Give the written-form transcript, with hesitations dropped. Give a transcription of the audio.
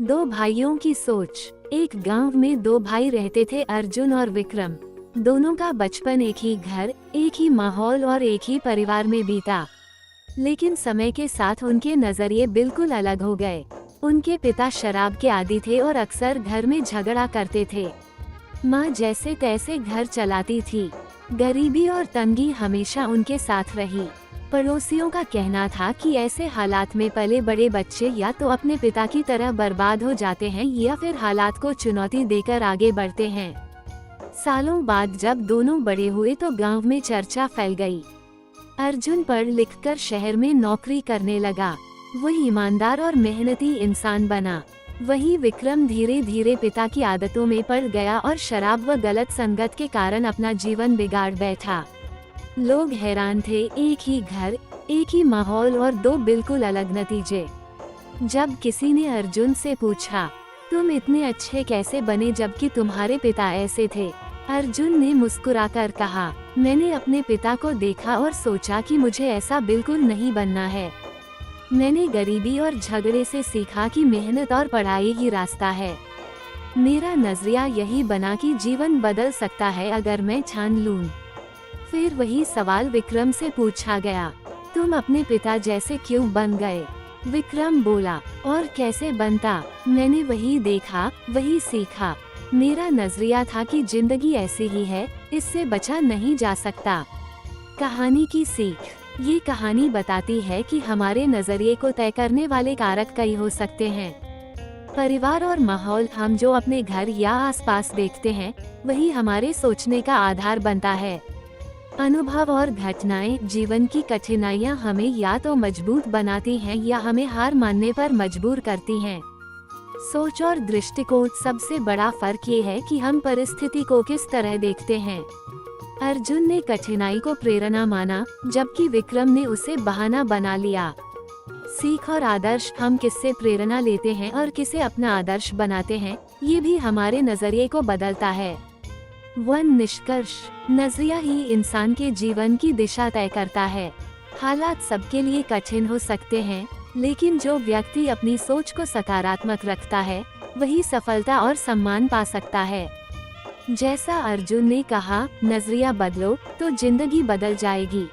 दो भाइयों की सोच। एक गांव में दो भाई रहते थे, अर्जुन और विक्रम। दोनों का बचपन एक ही घर, एक ही माहौल और एक ही परिवार में बीता। लेकिन समय के साथ उनके नजरिए बिल्कुल अलग हो गए। उनके पिता शराब के आदी थे और अक्सर घर में झगड़ा करते थे। माँ जैसे तैसे घर चलाती थी। गरीबी और तंगी हमेशा उनके साथ रही। पड़ोसियों का कहना था कि ऐसे हालात में पले बड़े बच्चे या तो अपने पिता की तरह बर्बाद हो जाते हैं या फिर हालात को चुनौती देकर आगे बढ़ते हैं। सालों बाद जब दोनों बड़े हुए तो गांव में चर्चा फैल गई। अर्जुन पढ़ लिखकर शहर में नौकरी करने लगा। वो ईमानदार और मेहनती इंसान बना। वहीं विक्रम धीरे धीरे पिता की आदतों में पड़ गया और शराब व गलत संगत के कारण अपना जीवन बिगाड़ बैठा। लोग हैरान थे, एक ही घर, एक ही माहौल और दो बिल्कुल अलग नतीजे। जब किसी ने अर्जुन से पूछा, तुम इतने अच्छे कैसे बने जबकि तुम्हारे पिता ऐसे थे? अर्जुन ने मुस्कुराकर कहा, मैंने अपने पिता को देखा और सोचा कि मुझे ऐसा बिल्कुल नहीं बनना है। मैंने गरीबी और झगड़े से सीखा कि मेहनत और पढ़ाई ही रास्ता है। मेरा नजरिया यही बना कि जीवन बदल सकता है अगर मैं ठान लूं। फिर वही सवाल विक्रम से पूछा गया, तुम अपने पिता जैसे क्यों बन गए? विक्रम बोला, और कैसे बनता? मैंने वही देखा, वही सीखा। मेरा नजरिया था कि जिंदगी ऐसी ही है, इससे बचा नहीं जा सकता। कहानी की सीख। ये कहानी बताती है कि हमारे नजरिए को तय करने वाले कारक कई हो सकते हैं। परिवार और माहौल, हम जो अपने घर या आसपास देखते हैं, वही हमारे सोचने का आधार बनता है। अनुभव और घटनाएं, जीवन की कठिनाइयां हमें या तो मजबूत बनाती हैं या हमें हार मानने पर मजबूर करती हैं। सोच और दृष्टिकोण, सबसे बड़ा फर्क ये है कि हम परिस्थिति को किस तरह देखते हैं। अर्जुन ने कठिनाई को प्रेरणा माना, जबकि विक्रम ने उसे बहाना बना लिया। सीख और आदर्श, हम किससे प्रेरणा लेते हैं और किसे अपना आदर्श बनाते हैं, ये भी हमारे नजरिए को बदलता है। निष्कर्ष, नजरिया ही इंसान के जीवन की दिशा तय करता है। हालात सबके लिए कठिन हो सकते हैं, लेकिन जो व्यक्ति अपनी सोच को सकारात्मक रखता है, वही सफलता और सम्मान पा सकता है। जैसा अर्जुन ने कहा, नजरिया बदलो तो जिंदगी बदल जाएगी।